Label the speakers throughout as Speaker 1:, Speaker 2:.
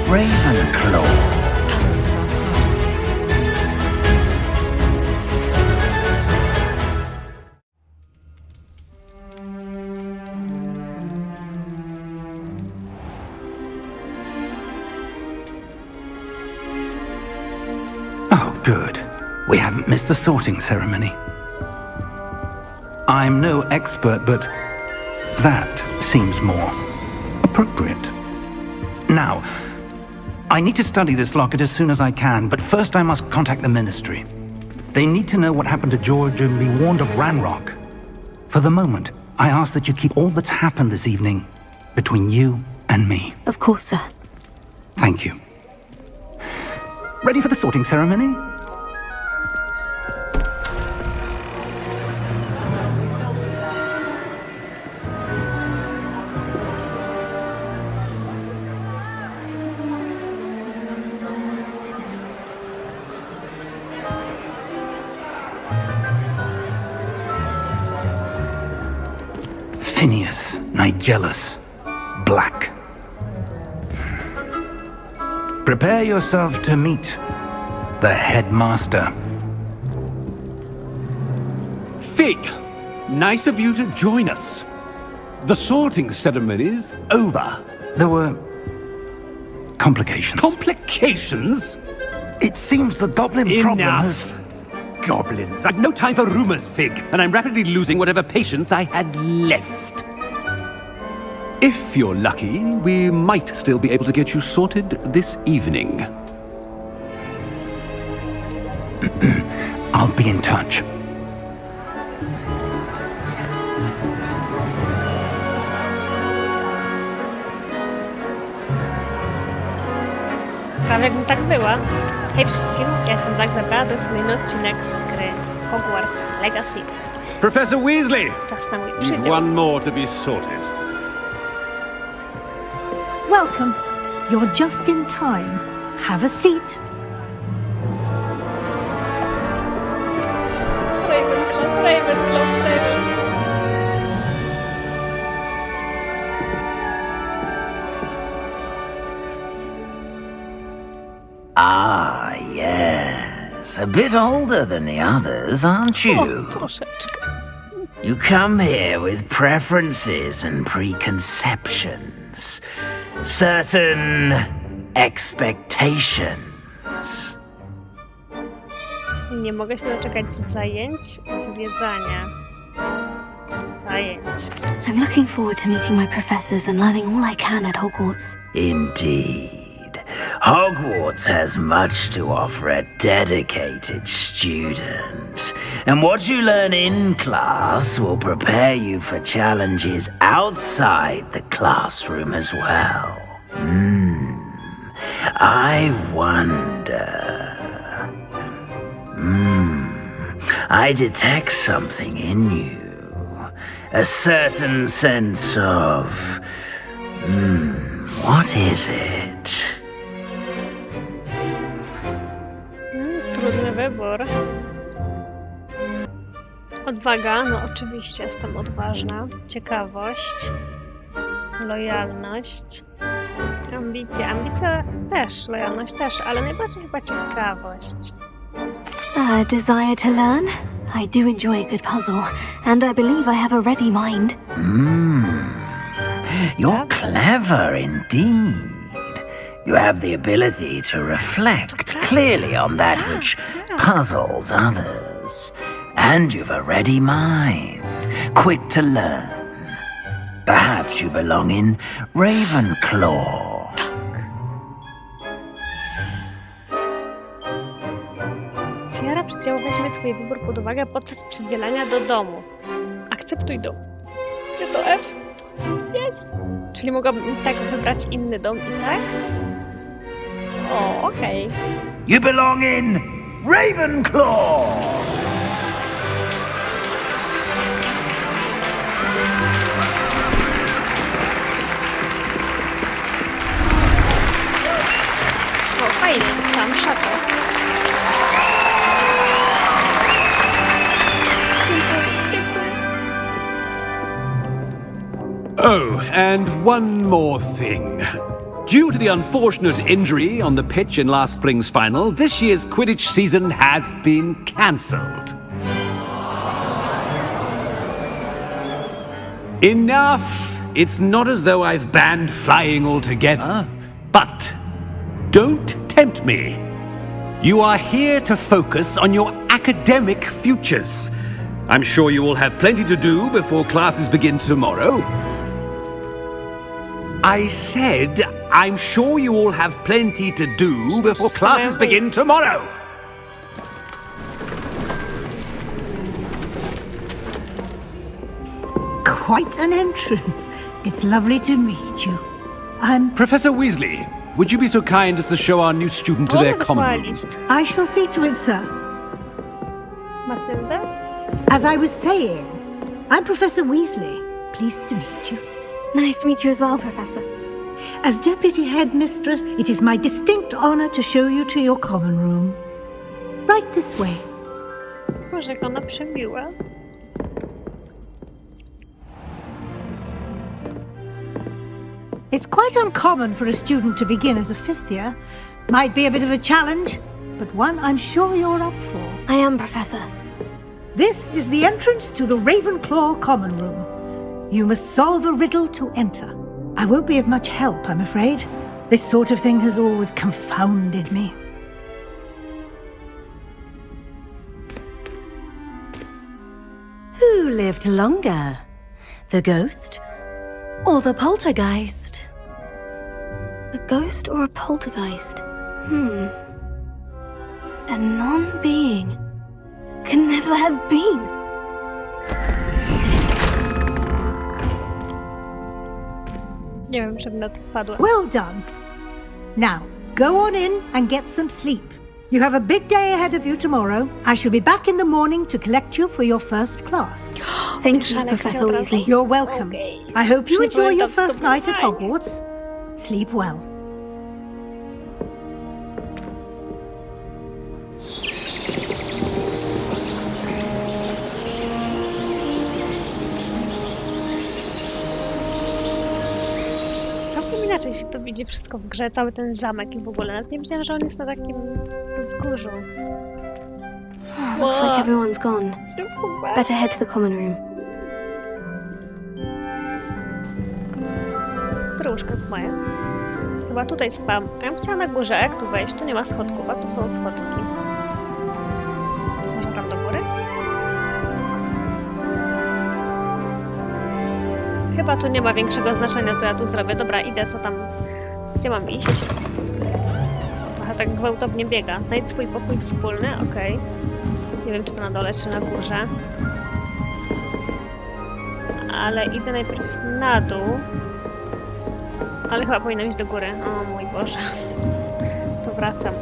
Speaker 1: Ravenclaw.
Speaker 2: Oh, good. We haven't missed the sorting ceremony. I'm no expert, but that seems more appropriate. Now, I need to study this locket as soon as I can, but first I must contact the Ministry. They need to know what happened to George and be warned of Ranrock. For the moment, I ask that you keep all that's happened this evening between you and me.
Speaker 3: Of course, sir.
Speaker 2: Thank you. Ready for the sorting ceremony? Phineas, Nigellus, Black. Prepare yourself to meet the headmaster.
Speaker 4: Fig, nice of you to join us. The sorting ceremony's over.
Speaker 2: There were complications.
Speaker 4: Complications?
Speaker 2: It seems the goblin problem has...
Speaker 4: Enough! Goblins. I've no time for rumors, Fig, and I'm rapidly losing whatever patience I had left. If you're lucky, we might still be able to get you sorted this evening.
Speaker 2: I'll be in touch.
Speaker 5: Prawie jakbym tak była. Hej wszystkim, ja jestem Black Zebra, to jest kolejny odcinek z gry Hogwarts Legacy.
Speaker 4: Professor Weasley!
Speaker 5: Czas na mój
Speaker 4: You've
Speaker 5: przydział.
Speaker 4: one more to be sorted.
Speaker 3: Welcome. You're just in time. Have a seat.
Speaker 5: Ravenclaw, Ravenclaw, Ravenclaw.
Speaker 1: Ah, yes. A bit older than the others, aren't you?
Speaker 5: O, troszeczkę.
Speaker 1: You come here with preferences and preconceptions. Certain expectations.
Speaker 5: Nie mogę się doczekać zajęć, zwiedzania. Zajęć.
Speaker 3: I'm looking forward to meeting my professors and learning all I can at Hogwarts.
Speaker 1: Indeed. Hogwarts has much to offer a dedicated student. And what you learn in class will prepare you for challenges outside the classroom as well. I wonder... I detect something in you. A certain sense of... what is it?
Speaker 5: Trudny wybór. Odwaga, no oczywiście jestem odważna. Ciekawość. Lojalność. Ambicja. Ambicja też, lojalność też, ale najbardziej chyba ciekawość.
Speaker 3: A desire to learn? I do enjoy a good puzzle, and I believe I have a ready mind.
Speaker 1: You're clever indeed. You have the ability to reflect clearly on that which puzzles others. And you've a ready mind, quick to learn. Perhaps you belong in Ravenclaw.
Speaker 5: Tiara przydziału weźmie twój wybór pod uwagę podczas przydzielania do domu. Akceptuj dom. Gdzie to F? Jest! Czyli mogłabym i tak wybrać inny dom i tak? O, okej.
Speaker 1: You belong in Ravenclaw!
Speaker 5: O, fajnie, dostałam szatę. Dziękuję.
Speaker 4: Oh, and one more thing. Due to the unfortunate injury on the pitch in last spring's final, this year's Quidditch season has been cancelled. Enough! It's not as though I've banned flying altogether, but don't tempt me. You are here to focus on your academic futures. I'm sure you will have plenty to do before classes begin tomorrow. I said, I'm sure you all have plenty to do before classes begin tomorrow.
Speaker 6: Quite an entrance. It's lovely to meet you. I'm...
Speaker 4: Professor Weasley, would you be so kind as to show our new student to their common room?
Speaker 6: I shall see to it, sir.
Speaker 5: Matylda?
Speaker 6: As I was saying, I'm Professor Weasley. Pleased to meet you.
Speaker 3: Nice to meet you as well, Professor.
Speaker 6: As Deputy Headmistress, it is my distinct honor to show you to your common room. Right this way.
Speaker 5: Boże, jak ona przemiła.
Speaker 6: It's quite uncommon for a student to begin as a fifth year. Might be a bit of a challenge, but one I'm sure you're up for.
Speaker 3: I am, Professor.
Speaker 6: This is the entrance to the Ravenclaw common room. You must solve a riddle to enter. I won't be of much help, I'm afraid. This sort of thing has always confounded me.
Speaker 7: Who lived longer? The ghost or the poltergeist?
Speaker 3: A ghost or a poltergeist? A non-being can never have been.
Speaker 5: Nie wiem, żebym na to wpadła.
Speaker 6: Well done. Now, go on in and get some sleep. You have a big day ahead of you tomorrow. I shall be back in the morning to collect you for your first class.
Speaker 3: Thank you, Professor Weasley.
Speaker 6: You're welcome.
Speaker 5: Okay.
Speaker 6: I hope you
Speaker 5: Już nie
Speaker 6: enjoy your
Speaker 5: pamiętam, co
Speaker 6: first
Speaker 5: to było
Speaker 6: night at
Speaker 5: fajnie.
Speaker 6: Hogwarts. Sleep well.
Speaker 5: Całkiem inaczej się to widzi wszystko w grze, cały ten zamek i w ogóle. Nawet nie wiedziałam, że on jest na takim wzgórzu.
Speaker 3: Looks like everyone's gone.
Speaker 5: Jestem w Hogwarcie.
Speaker 3: Better head to the common room.
Speaker 5: Które łóżko jest moje? Chyba tutaj spam. A ja bym chciała na górze, jak tu wejść? Tu nie ma schodków, a tu są schodki. Może tam do góry? Chyba tu nie ma większego znaczenia, co ja tu zrobię. Dobra, idę, co tam... Gdzie mam iść? Trochę tak gwałtownie biega. Znajdź swój pokój wspólny, okej. Nie wiem, czy to na dole, czy na górze. Ale idę najpierw na dół. Ale chyba powinnam iść do góry. O mój Boże. To wracam.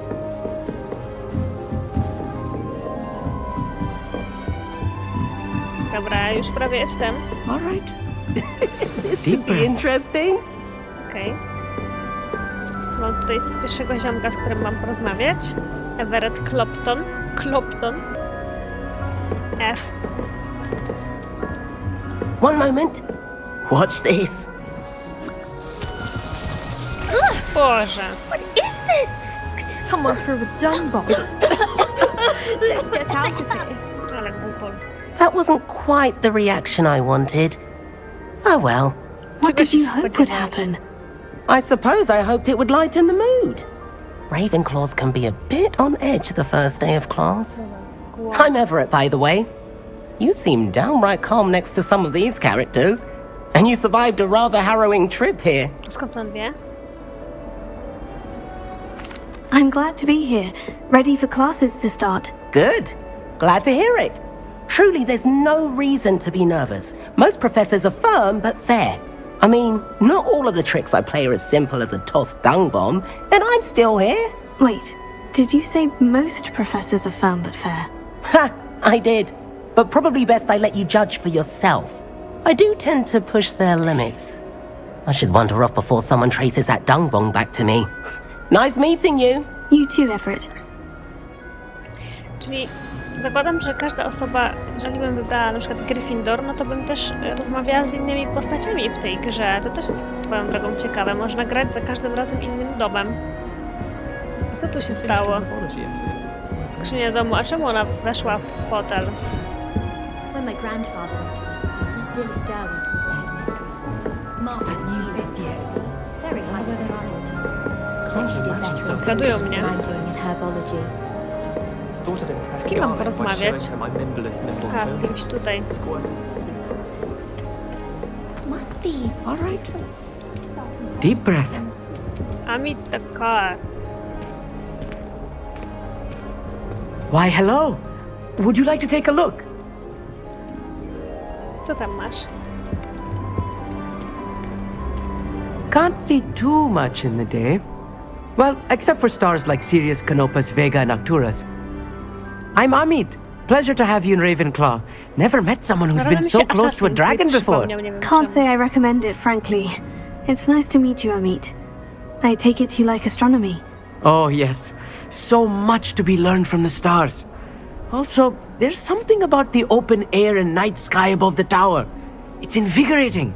Speaker 5: Dobra, już prawie jestem.
Speaker 7: All right. This should be interesting.
Speaker 5: Okej. Mam tutaj z pierwszego ziomka, z którym mam porozmawiać. Everett Clopton. F.
Speaker 8: One moment. Watch this.
Speaker 5: Boże.
Speaker 3: What is this? Someone threw a dung bomb. Let's get out of here.
Speaker 5: Ale głupon.
Speaker 8: That wasn't quite the reaction I wanted. Oh well.
Speaker 3: What did you hope would happen?
Speaker 8: I suppose I hoped it would lighten the mood. Ravenclaws can be a bit on edge the first day of class. I'm Everett, by the way. You seem downright calm next to some of these characters. And you survived a rather harrowing trip here.
Speaker 5: Skąd on wie?
Speaker 3: I'm glad to be here, ready for classes to start.
Speaker 8: Good. Glad to hear it. Truly, there's no reason to be nervous. Most professors are firm but fair. I mean, not all of the tricks I play are as simple as a tossed dung bomb, and I'm still here.
Speaker 3: Wait, did you say most professors are firm but fair?
Speaker 8: Ha! I did. But probably best I let you judge for yourself. I do tend to push their limits. I should wander off before someone traces that dung bomb back to me. Nice meeting you.
Speaker 3: You too, Everett.
Speaker 5: Czyli Zakładam, że każda osoba, jeżeli bym wybrała na przykład Gryffindor, no to bym też rozmawiała z innymi postaciami w tej grze. To też jest swoją drogą ciekawe. Można grać za każdym razem innym domem. A co tu się stało? Skrzynia domu. A czemu ona weszła w fotel?
Speaker 9: When my grandfather went to the school, Dilys Derwent was the headmistress. Martha new fifth year. Very high. Then she did better in
Speaker 5: Gradują
Speaker 9: English
Speaker 5: mnie.
Speaker 9: than I'm doing in herbology.
Speaker 5: Z kim mam porozmawiać? A, z kimś tutaj.
Speaker 9: Must be.
Speaker 10: All right. Deep breath.
Speaker 5: Amit the car.
Speaker 10: Why, hello. Would you like to take a look?
Speaker 5: Co tam masz?
Speaker 10: Can't see too much in the day. Well, except for stars like Sirius, Canopus, Vega, and Arcturus. I'm Amit. Pleasure to have you in Ravenclaw. Never met someone who's been so close to a dragon before.
Speaker 3: Can't say I recommend it, frankly. It's nice to meet you, Amit. I take it you like astronomy.
Speaker 10: Oh, yes. So much to be learned from the stars. Also, there's something about the open air and night sky above the tower. It's invigorating.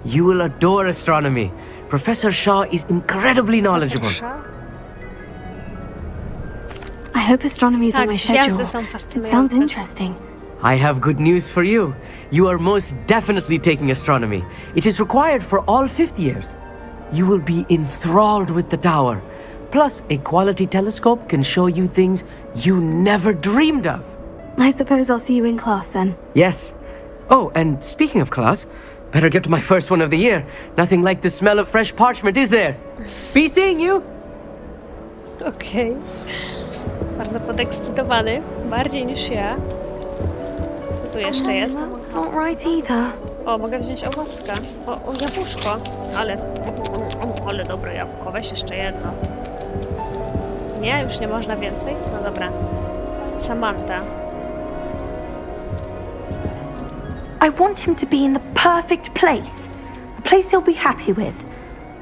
Speaker 10: You will adore astronomy. Professor Shaw is incredibly knowledgeable.
Speaker 3: I hope astronomy is on
Speaker 5: Tak,
Speaker 3: my schedule.
Speaker 5: gwiazdy są
Speaker 3: It sounds
Speaker 5: fascynujące.
Speaker 3: interesting.
Speaker 10: I have good news for you. You are most definitely taking astronomy. It is required for all fifth years. You will be enthralled with the tower. Plus, a quality telescope can show you things you never dreamed of.
Speaker 3: I suppose I'll see you in class then.
Speaker 10: Yes. Oh, and speaking of class, better get to my first one of the year. Nothing like the smell of fresh parchment, is there? Be seeing you!
Speaker 5: Okej. Bardzo podekscytowany. Bardziej niż ja. Co tu jeszcze jest?
Speaker 3: That's not right either.
Speaker 5: O, mogę wziąć owocka. O, jabłuszko. Ale dobre jabłko. Weź jeszcze jedno. Nie? Już nie można więcej? No dobra. Samantha.
Speaker 11: I want him to be in the perfect place. A place he'll be happy with.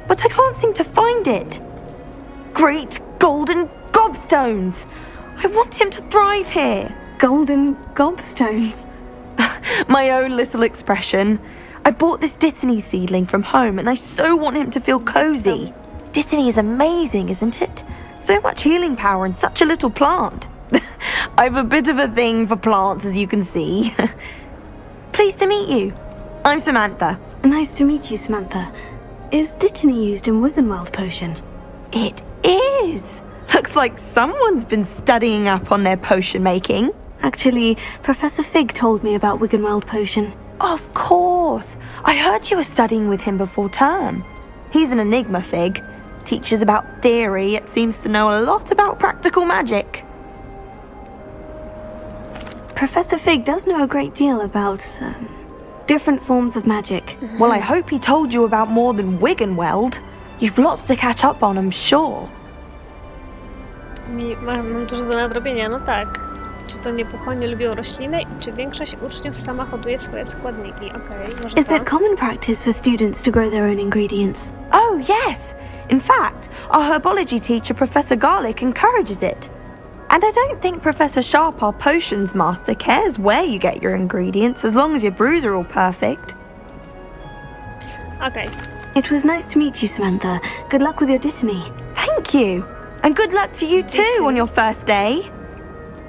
Speaker 11: But I can't seem to find it. Great golden gobstones! I want him to thrive here.
Speaker 3: Golden gobstones.
Speaker 11: My own little expression. I bought this Dittany seedling from home and I so want him to feel cozy. Dittany is amazing, isn't it? So much healing power in such a little plant. I've a bit of a thing for plants, as you can see. Pleased to meet you. I'm Samantha.
Speaker 3: Nice to meet you, Samantha. Is Dittany used in Wiggenweld potion?
Speaker 11: It is. Looks like someone's been studying up on their potion making.
Speaker 3: Actually, Professor Fig told me about Wiggenweld potion.
Speaker 11: Of course. I heard you were studying with him before term. He's an enigma, Fig. Teaches about theory, yet seems to know a lot about practical magic.
Speaker 3: Professor Fig does know a great deal about different forms of magic.
Speaker 11: Well, I hope he told you about more than Wiggenweld. You've lots to catch up on, I'm sure.
Speaker 5: Mam dużo do nadrobienia, no tak. Czy to niepochłonnie lubią rośliny i czy większość uczniów sama hoduje swoje składniki? Okej, może
Speaker 3: Is it common practice for students to grow their own ingredients?
Speaker 11: Oh, yes. In fact, our herbology teacher, Professor Garlick, encourages it. And I don't think Professor Sharp, our potions master, cares where you get your ingredients as long as your brews are all perfect.
Speaker 5: Okej.
Speaker 3: It was nice to meet you, Samantha. Good luck with your Dittany.
Speaker 11: Thank you. And good luck to you too on your first day.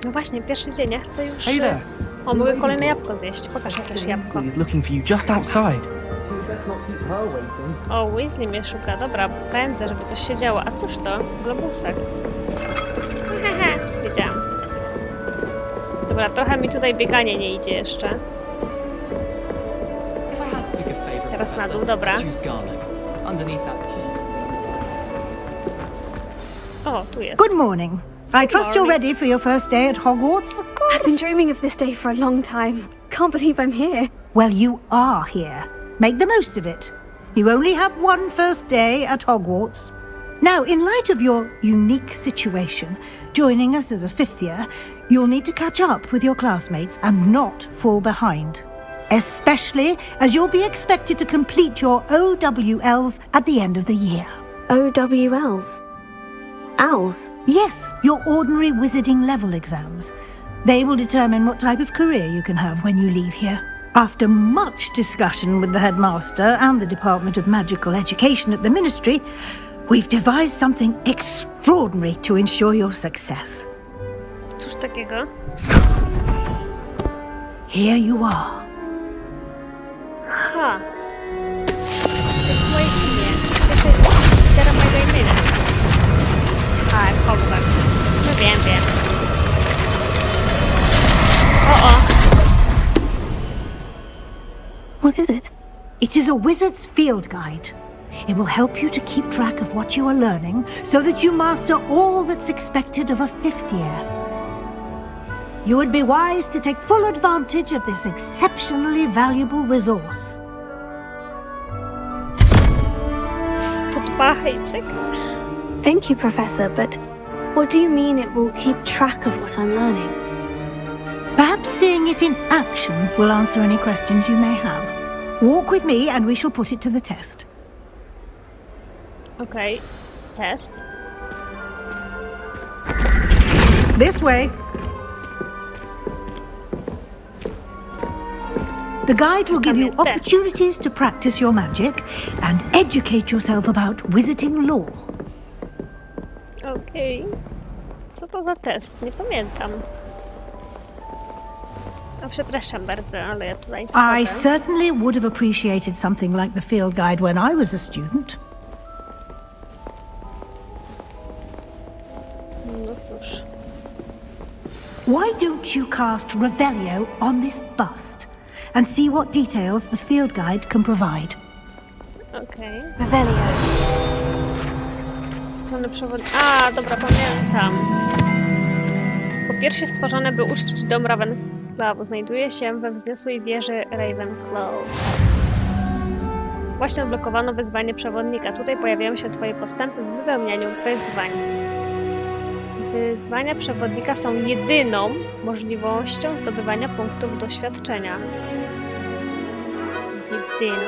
Speaker 5: No właśnie, pierwszy dzień, ja chcę już...
Speaker 12: Hey there.
Speaker 5: O, mogę kolejne jabłko zjeść. Pokaż jakieś jabłko.
Speaker 12: He's looking for you just outside.
Speaker 5: O, Weasley mnie szuka. Dobra, pędzę, żeby coś się działo. A cóż to? Globusek. Hehe, wiedziałam. Dobra, trochę mi tutaj bieganie nie idzie jeszcze. Teraz na dół, dobra. O, tu jest.
Speaker 6: Good morning. I trust you're ready for your first day at Hogwarts?
Speaker 3: I've been dreaming of this day for a long time. Can't believe I'm here.
Speaker 6: Well, you are here. Make the most of it. You only have one first day at Hogwarts. Now, in light of your unique situation, joining us as a fifth year, you'll need to catch up with your classmates and not fall behind. Especially as you'll be expected to complete your OWLs at the end of the year.
Speaker 3: OWLs? Owls?
Speaker 6: Yes, your ordinary wizarding level exams. They will determine what type of career you can have when you leave here. After much discussion with the headmaster and the Department of Magical Education at the Ministry, we've devised something extraordinary to ensure your success.
Speaker 5: Cóż takiego?
Speaker 6: Here you are.
Speaker 5: Ha. To jest moje imię. To jest litera mojego imienia. A, Hogwart. No wiem. O.
Speaker 3: What is it?
Speaker 6: It is a wizard's field guide. It will help you to keep track of what you are learning so that you master all that's expected of a 5th year. You would be wise to take full advantage of this exceptionally valuable resource.
Speaker 5: Podpachaj, cyk.
Speaker 3: Thank you, Professor, but what do you mean it will keep track of what I'm learning?
Speaker 6: Perhaps seeing it in action will answer any questions you may have. Walk with me and we shall put it to the test.
Speaker 5: Okej. Test.
Speaker 6: This way. The guide will give you opportunities to practice your magic and educate yourself about wizarding lore.
Speaker 5: Okej. Co to za test? Nie pamiętam. No, przepraszam bardzo, ale ja tutaj schodzę.
Speaker 6: I certainly would have appreciated something like the field guide when I was a student.
Speaker 5: No cóż.
Speaker 6: Why don't you cast Revelio on this bust and see what details the field guide can provide?
Speaker 5: Okej.
Speaker 3: Revelio.
Speaker 5: Strony przewodnicze. A, dobra, pamiętam. Po pierwsze stworzone, by uczcić dom Ravenclaw. Znajduje się we wzniosłej wieży Ravenclaw. Właśnie odblokowano wyzwanie przewodnika. Tutaj pojawiają się twoje postępy w wypełnianiu wyzwań. Wyzwania przewodnika są jedyną możliwością zdobywania punktów doświadczenia. Jedyną.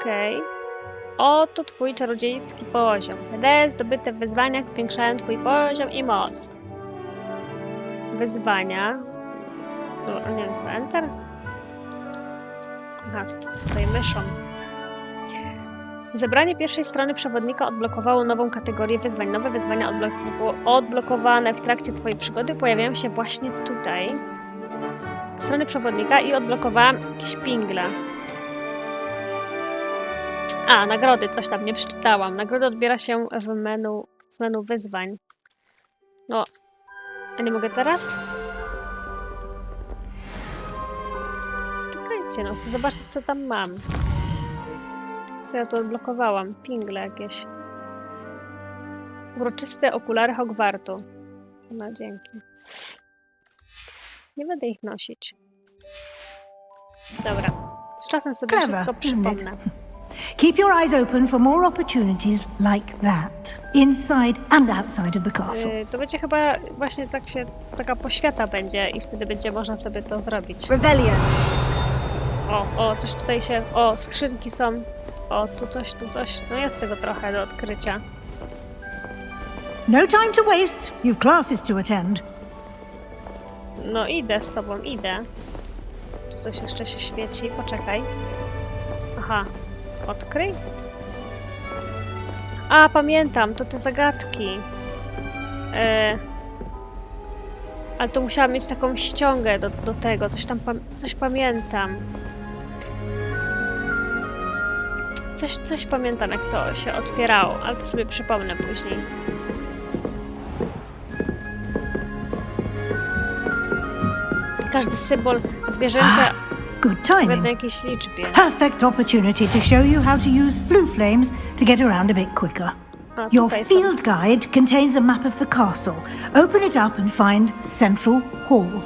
Speaker 5: Okej. Oto twój czarodziejski poziom. Te zdobyte w wyzwaniach zwiększają twój poziom i moc. Wyzwania. O, nie wiem co, Enter? Aha, tutaj myszą. Zebranie pierwszej strony przewodnika odblokowało nową kategorię wyzwań. Nowe wyzwania odblokowane w trakcie twojej przygody pojawiają się właśnie tutaj. Strony przewodnika i odblokowałam jakieś pingle. A, nagrody, coś tam nie przeczytałam. Nagrody odbiera się z menu wyzwań. No, a nie mogę teraz? Czekajcie, no chcę zobaczyć co tam mam. Co ja tu odblokowałam? Pingle jakieś. Uroczyste okulary Hogwartu. No dzięki. Nie będę ich nosić. Dobra. Z czasem sobie wszystko przypomnę.
Speaker 6: Keep your eyes open for more opportunities like that, inside and outside of the castle.
Speaker 5: To będzie chyba właśnie taka poświata będzie i wtedy będzie można sobie to zrobić.
Speaker 3: Revelio.
Speaker 5: O, coś tutaj się... O, skrzynki są. O, tu coś. No jest tego trochę do odkrycia.
Speaker 6: No time to waste. You've classes to attend.
Speaker 5: No idę z tobą, idę. Czy coś jeszcze się świeci? Poczekaj. Aha. Odkryj? A, pamiętam, to te zagadki. Ale to musiałam mieć taką ściągę do tego, coś pamiętam. Coś pamiętam, jak to się otwierało, ale to sobie przypomnę później. Każdy symbol zwierzęcia
Speaker 6: Good timing.
Speaker 5: w jakiejś liczbie.
Speaker 6: Perfect opportunity to show you how to use flue flames to get around a bit quicker. Your field guide contains a map of the castle. Open it up and find Central Hall.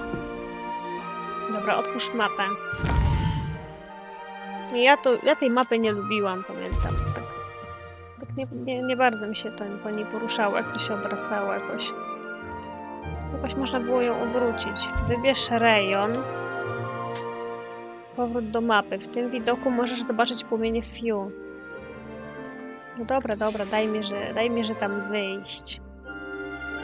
Speaker 5: Dobra, otwórz mapę. Ja tej mapy nie lubiłam, pamiętam. Tak nie bardzo mi się to po niej poruszało, jak to się obracało jakoś. Jakoś można było ją obrócić. Wybierz rejon. Powrót do mapy. W tym widoku możesz zobaczyć płomienie Fiu. No dobra, daj mi, że tam wyjść.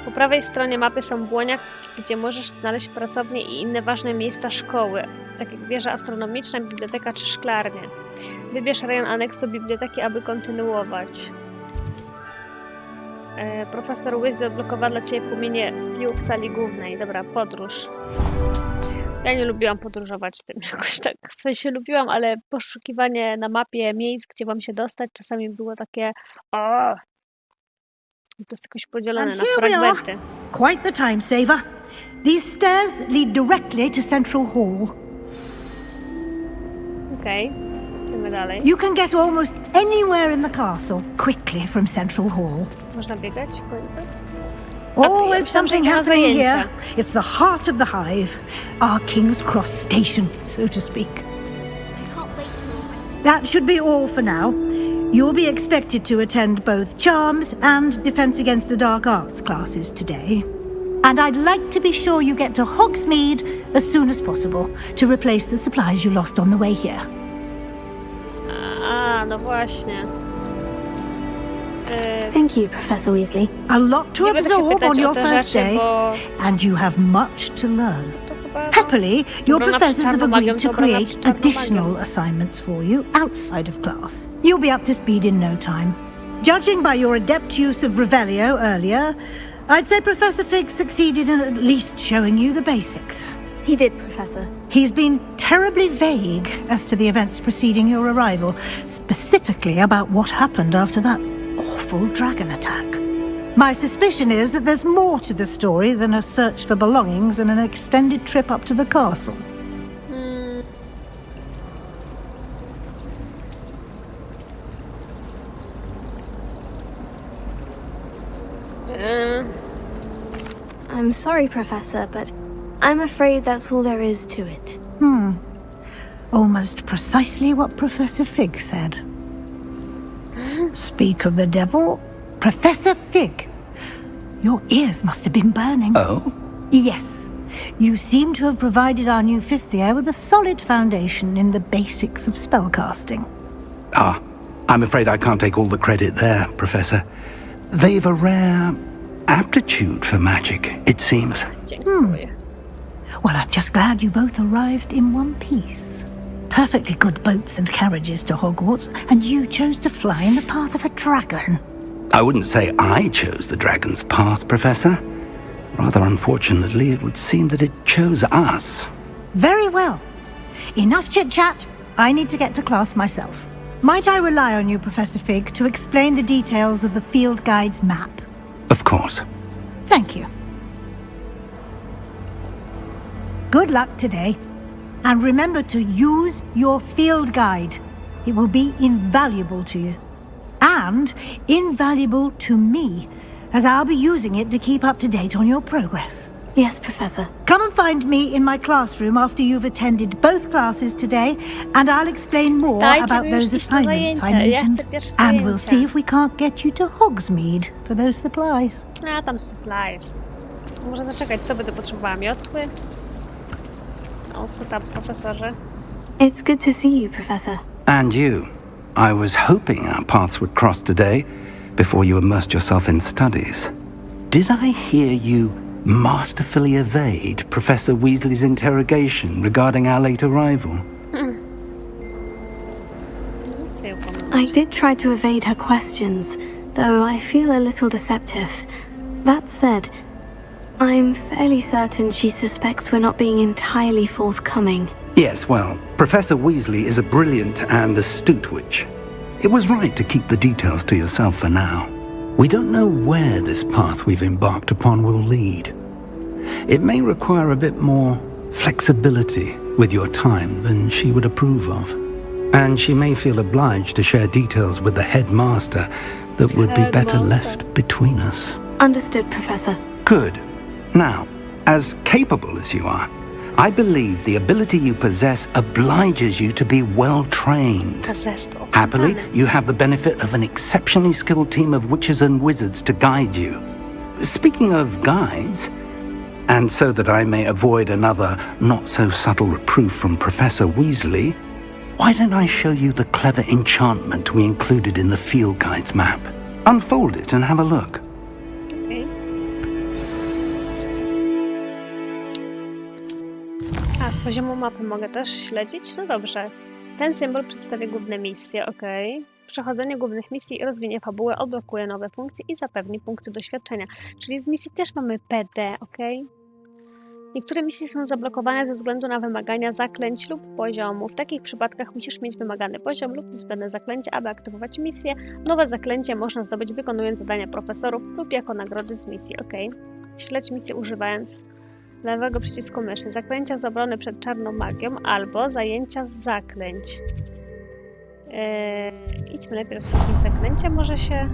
Speaker 5: Po prawej stronie mapy są błonia, gdzie możesz znaleźć pracownie i inne ważne miejsca szkoły, tak jak wieża astronomiczna, biblioteka czy szklarnie. Wybierz rejon aneksu biblioteki, aby kontynuować. Profesor Weasley odblokowała dla Ciebie płomienie view w sali głównej. Dobra, podróż. Ja nie lubiłam podróżować tym jakoś tak. W sensie lubiłam, ale poszukiwanie na mapie miejsc, gdzie mam się dostać, czasami było takie... O! To jest jakoś podzielone na fragmenty.
Speaker 6: Quite the time saver. These stairs lead directly to Central Hall.
Speaker 5: Okej, idziemy dalej.
Speaker 6: You can get almost anywhere in the castle quickly from Central Hall.
Speaker 5: Można biegać w końcu?
Speaker 6: Always something happening here. It's the heart of the hive, our King's Cross station, so to speak. That should be all for now. You'll be expected to attend both Charms and Defense Against the Dark Arts classes today. And I'd like to be sure you get to Hogsmeade as soon as possible to replace the supplies you lost on the way here.
Speaker 5: No właśnie.
Speaker 3: Thank you, Professor Weasley.
Speaker 6: A lot to absorb on your first day, and you have much to learn. Happily, your professors have agreed to create additional assignments for you outside of class. You'll be up to speed in no time. Judging by your adept use of Revelio earlier, I'd say Professor Fig succeeded in at least showing you the basics.
Speaker 3: He did, Professor.
Speaker 6: He's been terribly vague as to the events preceding your arrival, specifically about what happened after that awful dragon attack. My suspicion is that there's more to the story than a search for belongings and an extended trip up to the castle.
Speaker 3: I'm sorry, Professor, but I'm afraid that's all there is to it.
Speaker 6: Almost precisely what Professor Fig said. Speak of the devil, Professor Fig. Your ears must have been burning.
Speaker 2: Oh?
Speaker 6: Yes. You seem to have provided our new fifth year with a solid foundation in the basics of spellcasting.
Speaker 2: Ah, I'm afraid I can't take all the credit there, Professor. They've a rare aptitude for magic, it seems.
Speaker 6: Well, I'm just glad you both arrived in one piece. Perfectly good boats and carriages to Hogwarts, and you chose to fly in the path of a dragon.
Speaker 2: I wouldn't say I chose the dragon's path, Professor. Rather unfortunately, it would seem that it chose us.
Speaker 6: Very well. Enough chit-chat. I need to get to class myself. Might I rely on you, Professor Fig, to explain the details of the field guide's map?
Speaker 2: Of course.
Speaker 6: Thank you. Good luck today. And remember to use your field guide. It will be invaluable to you. And invaluable to me, as I'll be using it to keep up to date on your progress.
Speaker 3: Yes, Professor.
Speaker 6: Come and find me in my classroom after you've attended both classes today, and I'll explain more about those assignments I mentioned. And we'll see if we can't get you to Hogsmeade for those supplies.
Speaker 5: Tam supplies. Może zaczekać, co będę potrzebowała? Miotły? O, co tam, profesorze?
Speaker 3: It's good to see you, Professor.
Speaker 2: And you. I was hoping our paths would cross today, before you immersed yourself in studies. Did I hear you masterfully evade Professor Weasley's interrogation regarding our late arrival?
Speaker 3: I did try to evade her questions, though I feel a little deceptive. That said, I'm fairly certain she suspects we're not being entirely forthcoming.
Speaker 2: Yes, well, Professor Weasley is a brilliant and astute witch. It was right to keep the details to yourself for now. We don't know where this path we've embarked upon will lead. It may require a bit more flexibility with your time than she would approve of. And she may feel obliged to share details with the headmaster that would be better left between us.
Speaker 3: Understood, Professor.
Speaker 2: Good. Now, as capable as you are, I believe the ability you possess obliges you to be well-trained. Happily, you have the benefit of an exceptionally skilled team of witches and wizards to guide you. Speaking of guides, and so that I may avoid another not-so-subtle reproof from Professor Weasley, why don't I show you the clever enchantment we included in the field guide's map? Unfold it and have a look.
Speaker 5: Okay. A, z poziomu mapy mogę też śledzić? No dobrze. Ten symbol przedstawia główne misje, okej. Przechodzenie głównych misji rozwinie fabułę, odblokuje nowe funkcje i zapewni punkty doświadczenia. Czyli z misji też mamy PD, okej? Niektóre misje są zablokowane ze względu na wymagania zaklęć lub poziomu. W takich przypadkach musisz mieć wymagany poziom lub niezbędne zaklęcie, aby aktywować misję. Nowe zaklęcie można zdobyć wykonując zadania profesorów lub jako nagrody z misji, okej? Śledź misję używając lewego przycisku myszy. Zaklęcia z obrony przed czarną magią albo zajęcia z zaklęć. Idźmy najpierw w jakieś zaklęcia, może się...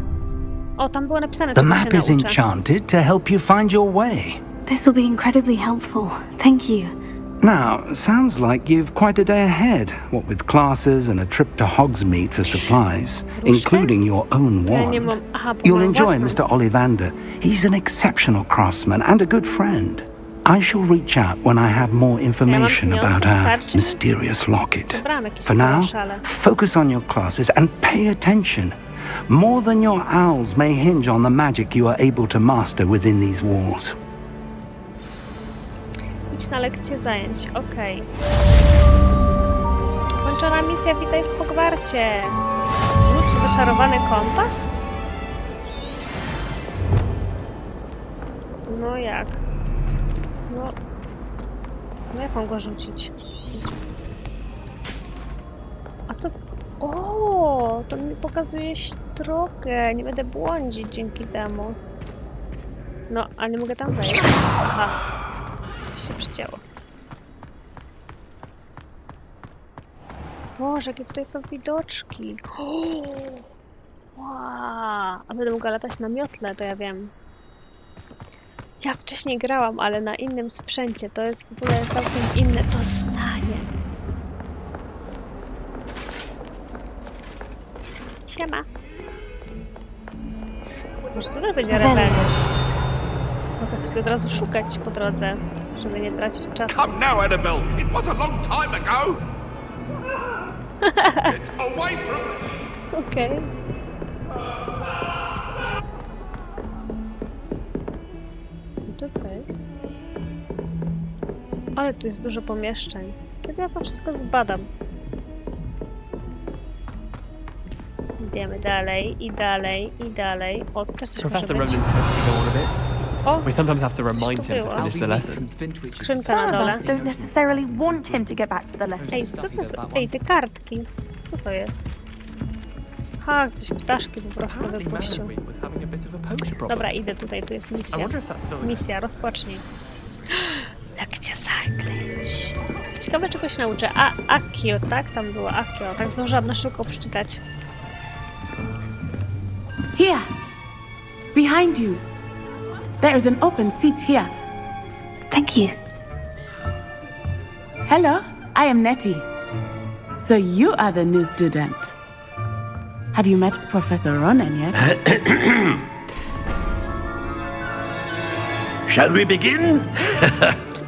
Speaker 5: O, tam było napisane,
Speaker 2: The
Speaker 5: czego
Speaker 2: map
Speaker 5: się
Speaker 2: is
Speaker 5: nauczę.
Speaker 2: enchanted to help you find your way.
Speaker 3: This will be incredibly helpful. Thank you.
Speaker 2: Now, sounds like you've quite a day ahead, what with classes and a trip to Hogsmeade for supplies, including your own
Speaker 5: Ja nie
Speaker 2: wand.
Speaker 5: mam... Aha, bo
Speaker 2: You'll
Speaker 5: mam
Speaker 2: enjoy
Speaker 5: własną.
Speaker 2: Mr. Ollivander. He's an exceptional craftsman and a good friend. I shall reach out when I have more information
Speaker 5: pieniądze,
Speaker 2: about our
Speaker 5: starczy mi?
Speaker 2: mysterious locket.
Speaker 5: Zebrałam jakieś
Speaker 2: For now,
Speaker 5: szale.
Speaker 2: focus on your classes and pay attention. More than your owls may hinge on the magic you are able to master within these walls.
Speaker 5: Idź na lekcję zajęć, okej. Kończona misja, witaj w Hogwarcie. Rzuć zaczarowany kompas? No jak? No jak mam go rzucić? A co? O, to mi pokazuje drogę. Nie będę błądzić dzięki temu. No, a nie mogę tam wejść. Aha. Coś się przycięło. Boże, jakie tutaj są widoczki. Wow. A będę mogła latać na miotle, to ja wiem. Ja wcześniej grałam, ale na innym sprzęcie. To jest w ogóle całkiem inne doznanie. Siema. Może tu też będzie rebel. Mogę sobie od razu szukać po drodze, żeby nie tracić czasu.
Speaker 12: Come now, Annabelle. It was a long time ago. Get away from me.
Speaker 5: Okej. I tu co jest? Ale tu jest dużo pomieszczeń. Kiedy ja to wszystko zbadam? Idziemy dalej, i dalej, i dalej. O, też coś
Speaker 13: Professor
Speaker 5: może być.
Speaker 13: Ronan tends to go on a bit.
Speaker 5: O,
Speaker 13: We sometimes have to
Speaker 5: coś
Speaker 13: remind
Speaker 5: tu
Speaker 13: him to
Speaker 5: było.
Speaker 13: finish the lesson.
Speaker 5: Skrzynka na
Speaker 11: Some of
Speaker 5: dole.
Speaker 11: us don't necessarily want him to get back to the lesson.
Speaker 5: Ej, co to jest? Ej, te kartki. Co to jest? Ha, ktoś ptaszki po prostu wypuścił. Dobra, idę tutaj, tu jest misja. Misja, rozpocznij. Lekcja zaklęć. Ciekawe, czegoś nauczę. Akio, tak? Tam było Akio. Tak zdążyłam na szybko przeczytać.
Speaker 14: Here, behind you. There is an open seat here.
Speaker 3: Thank you.
Speaker 14: Hello, I am Nettie. So you are the new student. Have you met Professor Ronan yet?
Speaker 15: Shall we begin?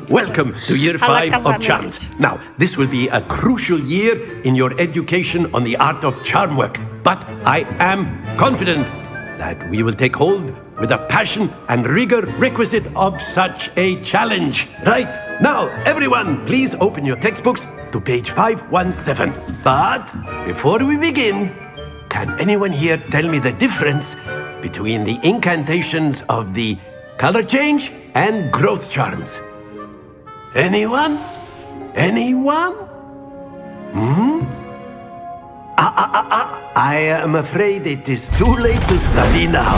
Speaker 15: Welcome to year 5 of charms. Now, this will be a crucial year in your education on the art of charm work. But I am confident that we will take hold with the passion and rigor requisite of such a challenge. Right, now, everyone, please open your textbooks to page 517. But before we begin, can anyone here tell me the difference between the incantations of the color change and growth charms? Anyone? Anyone? I am afraid it is too late to study now.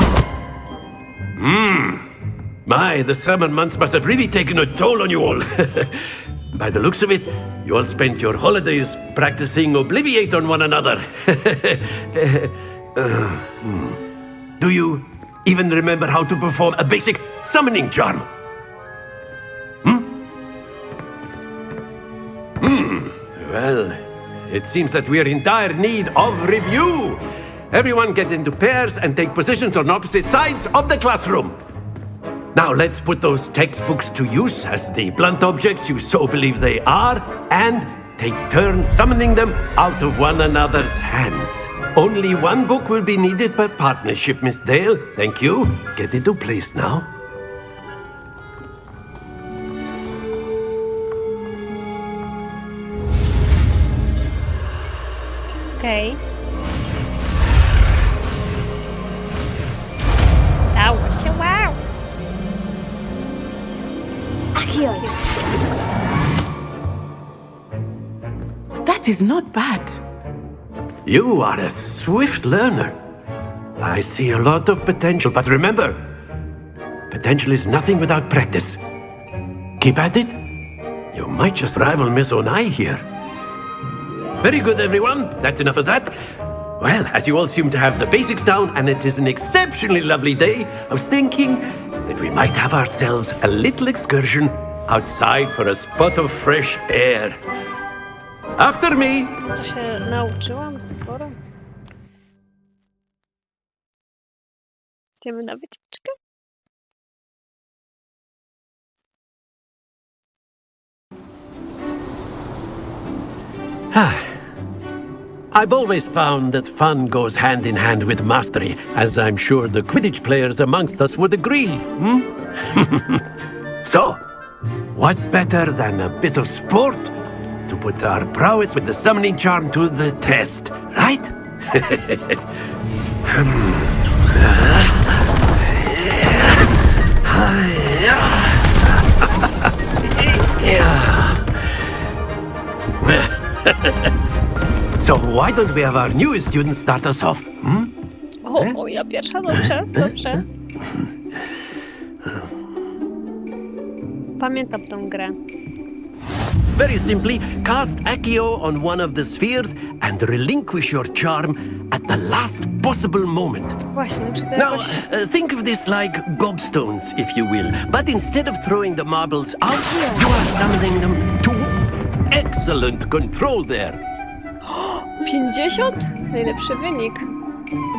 Speaker 15: My, the summer months must have really taken a toll on you all. By the looks of it, you all spent your holidays practicing Obliviate on one another. Do you even remember how to perform a basic summoning charm? Well, it seems that we are in dire need of review. Everyone get into pairs and take positions on opposite sides of the classroom. Now let's put those textbooks to use as the blunt objects you so believe they are, and take turns summoning them out of one another's hands. Only one book will be needed per partnership, Miss Dale. Thank you. Get into place now.
Speaker 14: That is not bad.
Speaker 15: You are a swift learner. I see a lot of potential, but remember, potential is nothing without practice. Keep at it. You might just rival Miss Onai here. Very good, everyone. That's enough of that. Well, as you all seem to have the basics down, and it is an exceptionally lovely day, I was thinking that we might have ourselves a little excursion outside for a spot of fresh air. After me!
Speaker 5: To się nauczyłam sporo. Idziemy na wycieczkę?
Speaker 15: I've always found that fun goes hand in hand with mastery, as I'm sure the Quidditch players amongst us would agree. So, what better than a bit of sport to put our prowess with the summoning charm to the test, right? So why don't we have our newest student start us off?
Speaker 5: O, ja pierwsza, dobrze. Pamiętam tą grę.
Speaker 15: Very simply, cast Accio on one of the spheres and relinquish your charm at the last possible moment.
Speaker 5: Właśnie, czy to
Speaker 15: Now,
Speaker 5: jakoś...
Speaker 15: think of this like gobstones, if you will. But instead of throwing the marbles out, you are summoning them to... Excellent control there.
Speaker 5: 50? Najlepszy wynik.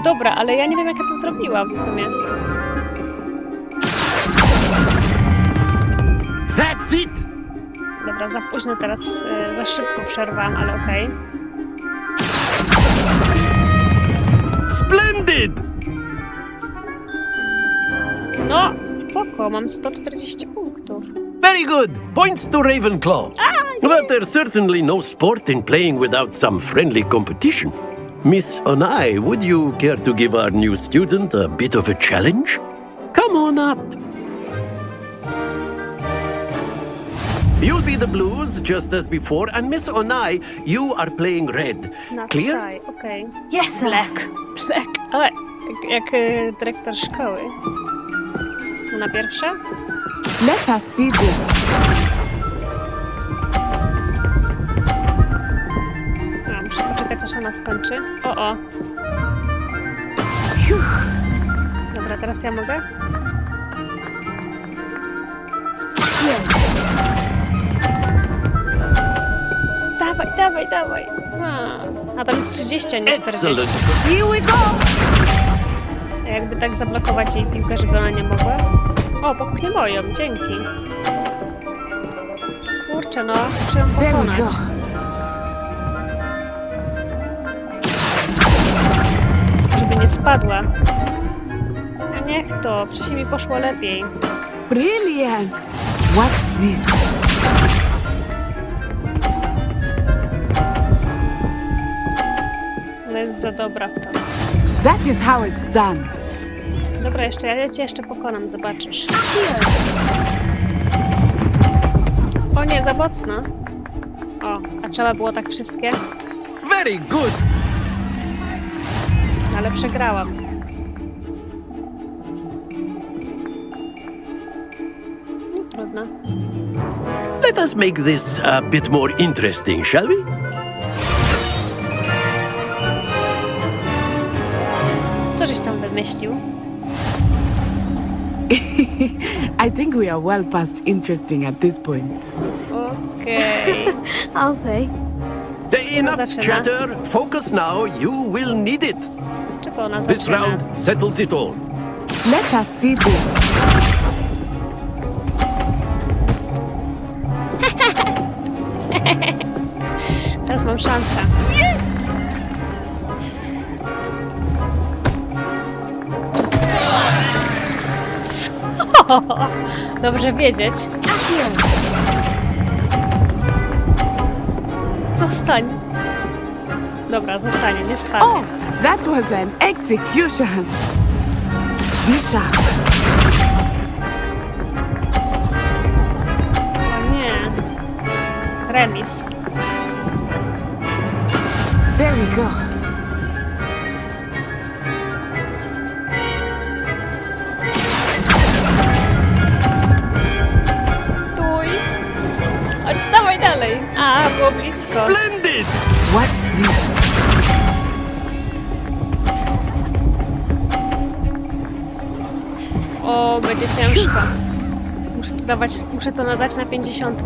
Speaker 5: Dobra, ale ja nie wiem, jak ja to zrobiłam w sumie.
Speaker 15: That's it!
Speaker 5: Dobra, za późno teraz, za szybko przerwałam, ale okej.
Speaker 15: Splendid!
Speaker 5: No, spoko, mam 140 punktów.
Speaker 15: Very good. Points to Ravenclaw. But there's certainly no sport in playing without some friendly competition. Miss Onai, would you care to give our new student a bit of a challenge? Come on up. You'll be the blues, just as before, and Miss Onai, you are playing red. Clear?
Speaker 5: Okej.
Speaker 11: Yes, sir.
Speaker 5: Black. Ale jak dyrektor szkoły. Tu na pierwsze?
Speaker 14: Let us see this.
Speaker 5: Muszę poczekać, aż ona skończy. O. Dobra, teraz ja mogę? Dawaj. A tam jest 30, a nie 40.
Speaker 15: Here we go!
Speaker 5: A jakby tak zablokować jej piłkę, żeby ona nie mogła? O, popchnie moją, dzięki. Kurczę, no, muszę ją pokonać. Żeby nie spadła. A niech to, wcześniej mi poszło lepiej.
Speaker 14: Brilliant! Watch this.
Speaker 5: Ona jest za dobra w to.
Speaker 14: That is how it's done.
Speaker 5: Dobra, ja cię jeszcze pokonam, zobaczysz. O nie, za mocno. O, a trzeba było tak wszystkie?
Speaker 15: Very good!
Speaker 5: Ale przegrałam. No, trudno.
Speaker 15: Let us make this a bit more interesting, shall we?
Speaker 5: Co żeś tam wymyślił?
Speaker 14: I think we are well past interesting at this point.
Speaker 5: Okej.
Speaker 3: I'll say.
Speaker 15: Enough chatter. Focus now. You will need it.
Speaker 5: Czego ona
Speaker 15: This
Speaker 5: zaczyna?
Speaker 15: round settles it all.
Speaker 14: Let us see this.
Speaker 5: Teraz mam szansę. Co? Dobrze wiedzieć. Zostań. Dobra, zostanie, nie spadnie.
Speaker 14: Oh, that was an execution. Be sharp.
Speaker 5: O nie. Remis.
Speaker 14: There we go.
Speaker 5: Stój! Chodź, dawaj dalej! A, było blisko.
Speaker 15: Splendid!
Speaker 14: Watch this.
Speaker 5: O, będzie ciężko. Muszę to nadać na 50.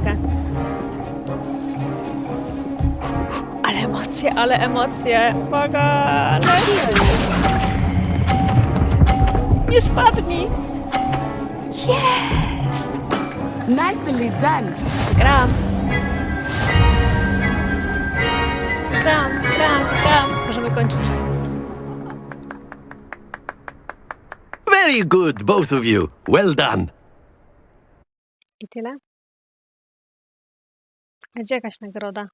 Speaker 5: Ale emocje. Uwaga, leci. Nie spadnij. Jest!
Speaker 14: Nicely done.
Speaker 5: Gram. Możemy kończyć.
Speaker 15: Very good, both of you. Well done.
Speaker 5: I tyle? A gdzie jakaś nagroda?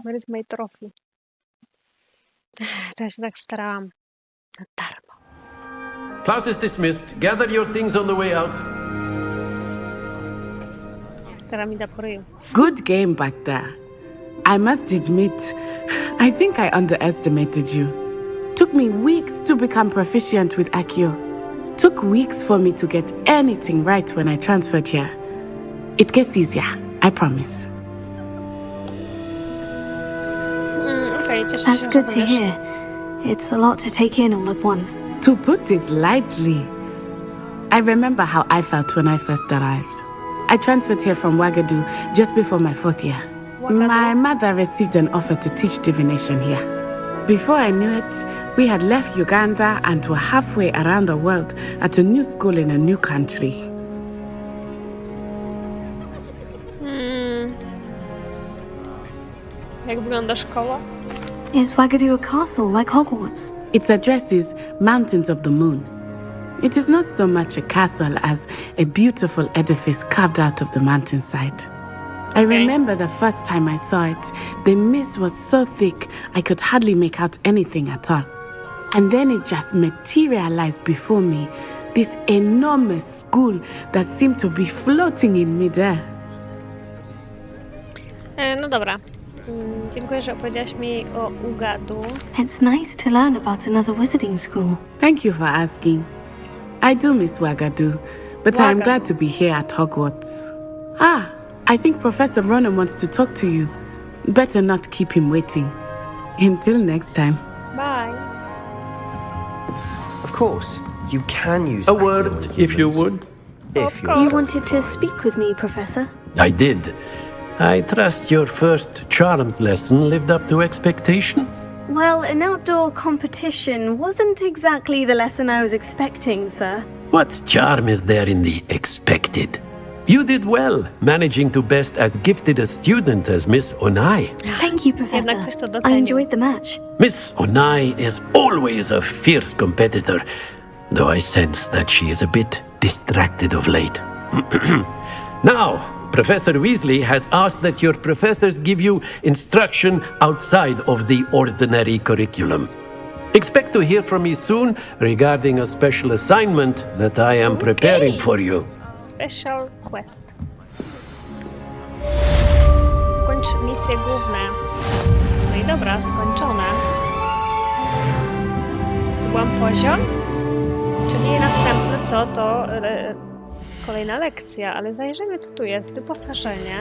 Speaker 5: Where is my trophy? To ja się tak starałam. Na darmo.
Speaker 15: Class is dismissed. Gather your things on the way out.
Speaker 5: Teraz mi da po ryju.
Speaker 14: Good game back there. I must admit, I think I underestimated you. Took me weeks to become proficient with Accio. Took weeks for me to get anything right when I transferred here. It gets easier, I promise.
Speaker 5: Okay,
Speaker 3: That's good to hear. It's a lot to take in all at once.
Speaker 14: To put it lightly, I remember how I felt when I first arrived. I transferred here from Wagadu just before my 4th year. My mother received an offer to teach divination here. Before I knew it, we had left Uganda and were halfway around the world at a new school in a new country.
Speaker 5: Jak wygląda szkoła?
Speaker 3: Is Wagadu a castle like Hogwarts?
Speaker 14: Its address is Mountains of the Moon. It is not so much a castle as a beautiful edifice carved out of the mountainside. I remember the first time I saw it, the mist was so thick I could hardly make out anything at all. And then it just materialized before me, this enormous school that seemed to be floating in midair.
Speaker 5: No dobra. Dziękuję, że opowiedziałaś mi o Ugadu.
Speaker 3: It's nice to learn about another wizarding school.
Speaker 14: Thank you for asking. I do miss Wagadu, but I'm glad to be here at Hogwarts. I think Professor Ronan wants to talk to you. Better not keep him waiting. Until next time.
Speaker 5: Bye.
Speaker 13: Of course, you can use
Speaker 15: a word, if you would.
Speaker 13: If
Speaker 3: you wanted to speak with me, Professor?
Speaker 15: I did. I trust your first charms lesson lived up to expectation?
Speaker 3: Well, an outdoor competition wasn't exactly the lesson I was expecting, sir.
Speaker 15: What charm is there in the expected? You did well, managing to best as gifted a student as Miss Onai.
Speaker 3: Thank you, Professor. I enjoyed the match.
Speaker 15: Miss Onai is always a fierce competitor, though I sense that she is a bit distracted of late. Now, Professor Weasley has asked that your professors give you instruction outside of the ordinary curriculum. Expect to hear from me soon regarding a special assignment that I am preparing for you.
Speaker 5: Special quest. Kończ misje główne. No i dobra, skończone. Złam poziom? Czyli następne co to kolejna lekcja, ale zajrzymy co tu jest. Wyposażenie.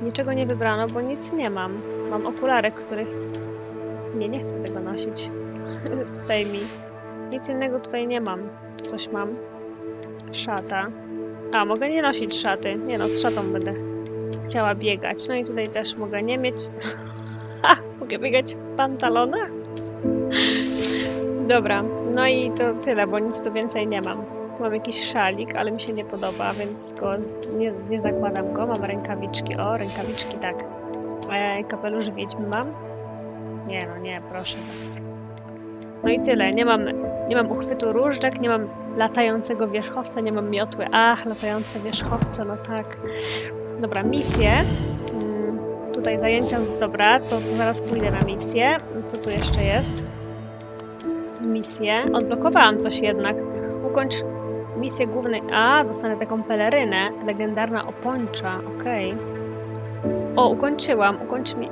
Speaker 5: Niczego nie wybrano, bo nic nie mam. Mam okulary, których... Nie chcę tego nosić. Zdejmij. Nic innego tutaj nie mam. Tu coś mam. Szata. A, mogę nie nosić szaty. Nie no, z szatą będę chciała biegać. No i tutaj też mogę nie mieć... Ha! Mogę biegać w pantalonach? Dobra, no i to tyle, bo nic tu więcej nie mam. Tu mam jakiś szalik, ale mi się nie podoba, więc go nie zakładam go. Mam rękawiczki. O, rękawiczki, tak. Kapelusz wiedźmy mam? Nie no, nie, proszę was. No i tyle. Nie mam uchwytu różdżek, nie mam latającego wierzchowca, nie mam miotły. Ach, latające wierzchowce, no tak. Dobra, misje. Tutaj zajęcia dobra, to zaraz pójdę na misję. Co tu jeszcze jest? Misję. Odblokowałam coś jednak. Ukończ misję głównej. A, dostanę taką pelerynę. Legendarna opończa, okej. O, ukończyłam. Ukończ mi...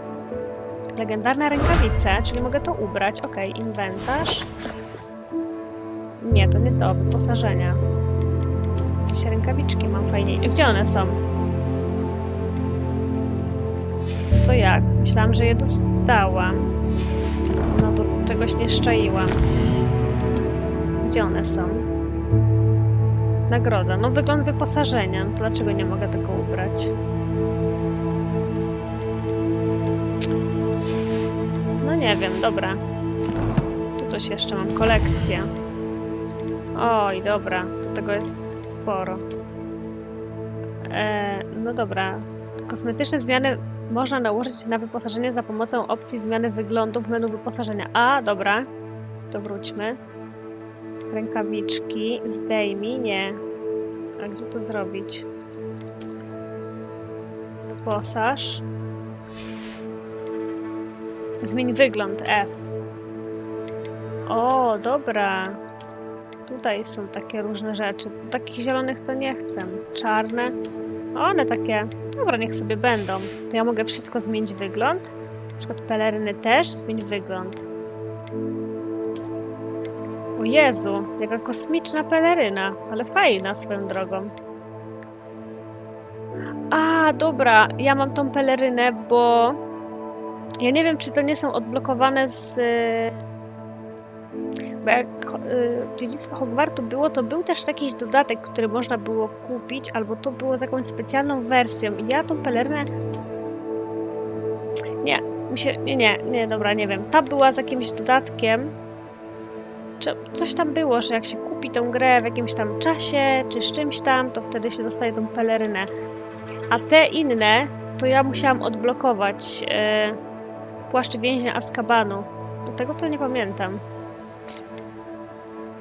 Speaker 5: Legendarne rękawice, czyli mogę to ubrać. Okej, inwentarz. Nie, to nie to. Wyposażenia. Jakieś rękawiczki mam fajnie. Gdzie one są? To jak? Myślałam, że je dostałam. No to czegoś nie szczaiłam. Gdzie one są? Nagroda. No wygląd wyposażenia. No to dlaczego nie mogę tego ubrać? No nie wiem, dobra. Tu coś jeszcze mam. Kolekcja. Oj, dobra. To tego jest sporo. No dobra. Kosmetyczne zmiany można nałożyć na wyposażenie za pomocą opcji zmiany wyglądu w menu wyposażenia. A, dobra. To wróćmy. Rękawiczki. Zdejmij. Nie. A gdzie to zrobić? Wyposaż. Zmień wygląd. F. O, dobra. Tutaj są takie różne rzeczy. Takich zielonych to nie chcę. Czarne. One takie... Dobra, niech sobie będą. To ja mogę wszystko zmienić wygląd. Na przykład peleryny też. Zmień wygląd. O Jezu, jaka kosmiczna peleryna. Ale fajna swoją drogą. A, dobra. Ja mam tą pelerynę, bo... Ja nie wiem, czy to nie są odblokowane z... Bo jak Dziedzictwo Hogwartu było, to był też jakiś dodatek, który można było kupić, albo to było z jakąś specjalną wersją. I ja tą pelerynę... Nie, dobra, nie wiem. Ta była z jakimś dodatkiem. Coś tam było, że jak się kupi tą grę w jakimś tam czasie, czy z czymś tam, to wtedy się dostaje tą pelerynę. A te inne, to ja musiałam odblokować płaszcz więźnia Azkabanu. Do tego to nie pamiętam.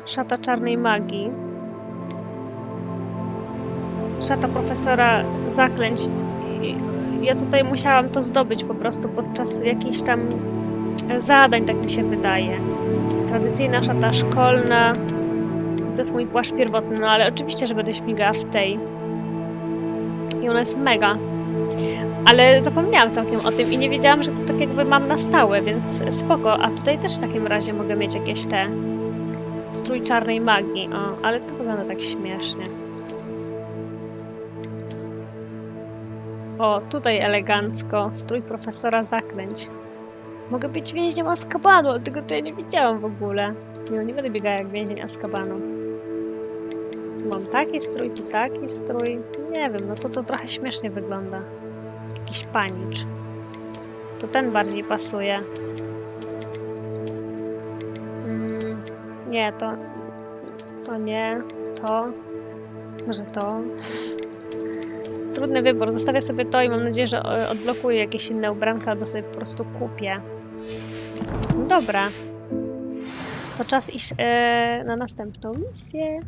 Speaker 5: Szata czarnej magii. Szata profesora zaklęć. Ja tutaj musiałam to zdobyć po prostu podczas jakichś tam zadań, tak mi się wydaje. Tradycyjna szata szkolna. To jest mój płaszcz pierwotny, no ale oczywiście, że będę śmigała w tej. I ona jest mega. Ale zapomniałam całkiem o tym i nie wiedziałam, że to tak jakby mam na stałe, więc spoko. A tutaj też w takim razie mogę mieć jakieś te... Strój czarnej magii. O, ale to wygląda tak śmiesznie. O, tutaj elegancko. Strój profesora zaklęć. Mogę być więźniem Azkabanu, ale tego to ja nie widziałam w ogóle. Nie będę biegała jak więzień Azkabanu. Tu mam taki strój, tu taki strój. Nie wiem, no to trochę śmiesznie wygląda. Jakiś panicz. To ten bardziej pasuje. Nie, to nie. To. Może to. Trudny wybór. Zostawię sobie to i mam nadzieję, że odblokuję jakieś inne ubranka albo sobie po prostu kupię. No dobra. To czas iść na następną misję.